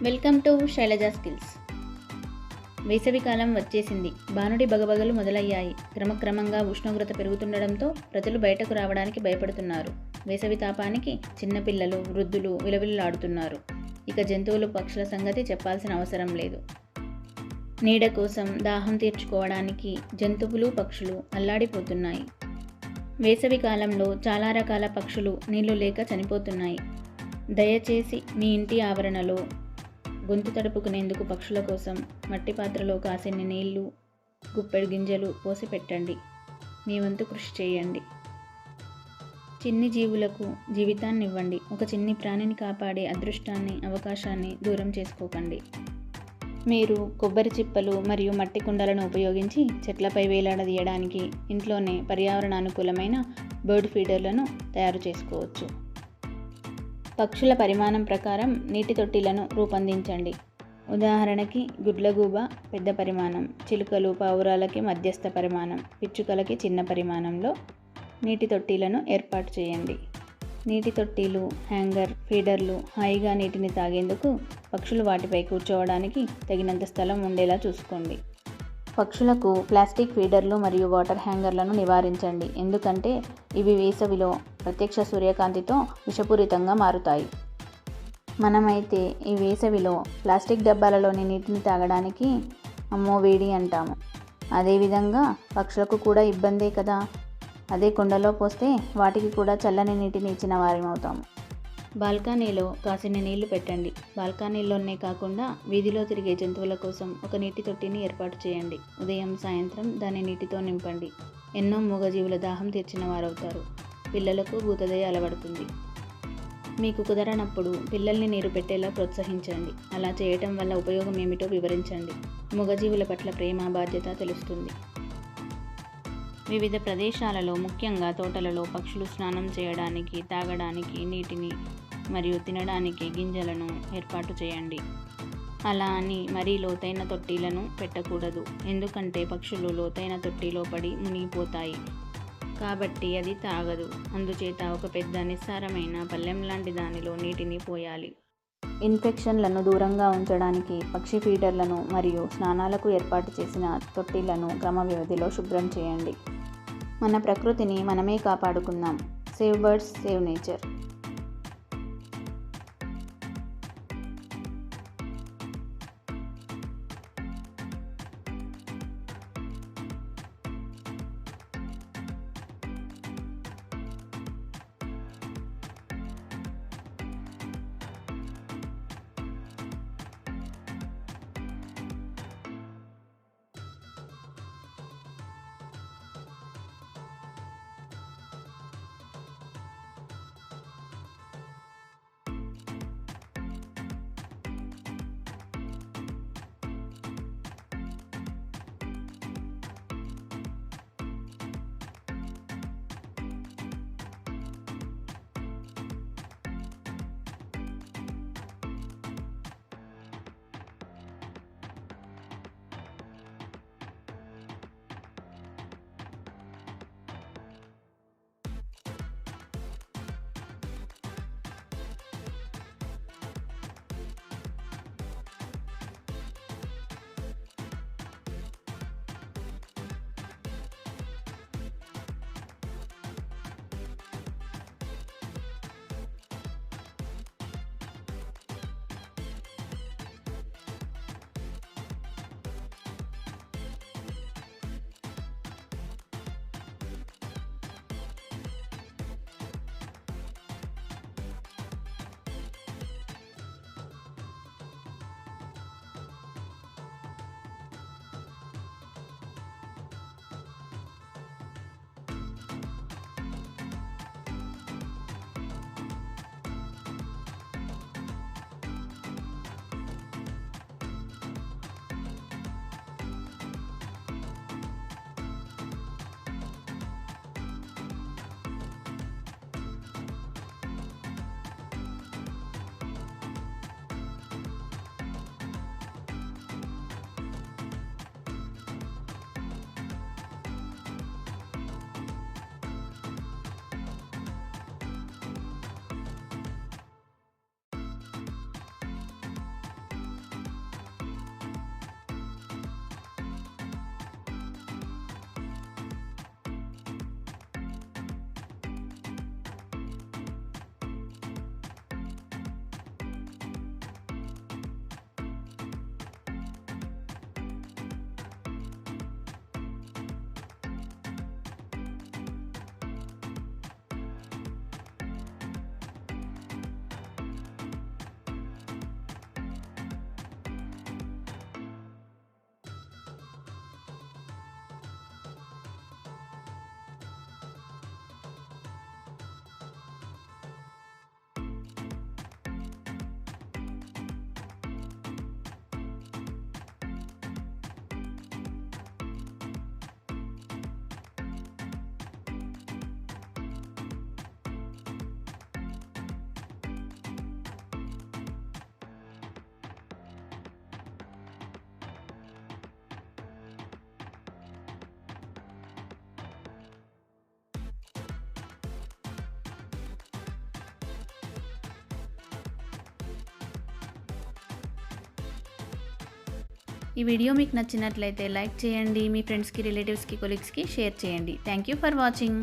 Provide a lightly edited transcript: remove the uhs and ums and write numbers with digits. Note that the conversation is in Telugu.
Welcome to Shailaja skills. వేసవికాలం వచ్చేసింది. బానుడి బగబగలు మొదలయ్యాయి. క్రమక్రమంగా ఉష్ణోగ్రత పెరుగుతుండడంతో ప్రజలు బయటకు రావడానికి భయపడుతున్నారు. వేసవి తాపానికి చిన్నపిల్లలు, వృద్ధులు విలవిల్లాడుతున్నారు. ఇక జంతువులు, పక్షుల సంగతి చెప్పాల్సిన అవసరం లేదు. నీడ కోసం, దాహం తీర్చుకోవడానికి జంతువులు, పక్షులు అల్లాడిపోతున్నాయి. వేసవి కాలంలో చాలా రకాల పక్షులు నీళ్లు లేక చనిపోతున్నాయి. దయచేసి మీ ఇంటి ఆవరణలో గొంతు తడుపుకునేందుకు పక్షుల కోసం మట్టి పాత్రలో కాసిన్ని నీళ్లు, గుప్పెడు గింజలు పోసి పెట్టండి. మీ వంతు కృషి చేయండి. చిన్ని జీవులకు జీవితాన్ని ఇవ్వండి. ఒక చిన్ని ప్రాణిని కాపాడే అదృష్టాన్ని, అవకాశాన్ని దూరం చేసుకోకండి. మీరు కొబ్బరి చిప్పలు మరియు మట్టి కుండలను ఉపయోగించి చెట్లపై వేలాడదీయడానికి ఇంట్లోనే పర్యావరణ అనుకూలమైన బర్డ్ ఫీడర్లను తయారు చేసుకోవచ్చు. పక్షుల పరిమాణం ప్రకారం నీటి తొట్టిలను రూపొందించండి. ఉదాహరణకి గుడ్లగూబ పెద్ద పరిమాణం, చిలుకలు, పావురాలకి మధ్యస్థ పరిమాణం, పిచ్చుకలకి చిన్న పరిమాణంలో నీటి తొట్టిలను ఏర్పాటు చేయండి. నీటి తొట్టిలు, హ్యాంగర్, ఫీడర్లు హాయిగా నీటిని తాగేందుకు, పక్షులు వాటిపై కూర్చోవడానికి తగినంత స్థలం ఉండేలా చూసుకోండి. పక్షులకు ప్లాస్టిక్ ఫీడర్లు మరియు వాటర్ హ్యాంగర్లను నివారించండి. ఎందుకంటే ఇవి వేసవిలో ప్రత్యక్ష సూర్యకాంతితో విషపూరితంగా మారుతాయి. మనమైతే ఈ వేసవిలో ప్లాస్టిక్ డబ్బాలలోని నీటిని తాగడానికి అమ్మో వేడి అంటాము. అదేవిధంగా పక్షులకు కూడా ఇబ్బందే కదా. అదే కుండలో పోస్తే వాటికి కూడా చల్లని నీటిని ఇచ్చిన వారిమవుతాము. బాల్కనీలో కాసిన్ని నీళ్లు పెట్టండి. బాల్కనీలోనే కాకుండా వీధిలో తిరిగే జంతువుల కోసం ఒక నీటి తొట్టిని ఏర్పాటు చేయండి. ఉదయం, సాయంత్రం దాన్ని నీటితో నింపండి. ఎన్నో మూగజీవుల దాహం తీర్చిన వారవుతారు. పిల్లలకు భూతదయ అలవడుతుంది. మీకు కుదరనప్పుడు పిల్లల్ని నీరు పెట్టేలా ప్రోత్సహించండి. అలా చేయటం వల్ల ఉపయోగం ఏమిటో వివరించండి. మూగజీవుల పట్ల ప్రేమ, బాధ్యత తెలుస్తుంది. వివిధ ప్రదేశాలలో, ముఖ్యంగా తోటలలో పక్షులు స్నానం చేయడానికి, తాగడానికి నీటిని మరియు తినడానికి గింజలను ఏర్పాటు చేయండి. అలా అని మరీ లోతైన తొట్టిలను పెట్టకూడదు. ఎందుకంటే పక్షులు లోతైన తొట్టిలో పడి మునిగిపోతాయి. కాబట్టి అది తాగదు. అందుచేత ఒక పెద్ద నిస్సారమైన పళ్ళెం లాంటి దానిలో నీటిని పోయాలి. ఇన్ఫెక్షన్లను దూరంగా ఉంచడానికి పక్షి ఫీడర్లను మరియు స్నానాలకు ఏర్పాటు చేసిన తొట్టిలను క్రమ వ్యవధిలో శుభ్రం చేయండి. మన ప్రకృతిని మనమే కాపాడుకుందాం. Save birds, save nature. ఈ వీడియో మీకు నచ్చినట్లయితే లైక్ చేయండి, మీ ఫ్రెండ్స్కి, రిలేటివ్స్కి, కొలీగ్స్కి షేర్ చేయండి. Thank you for watching.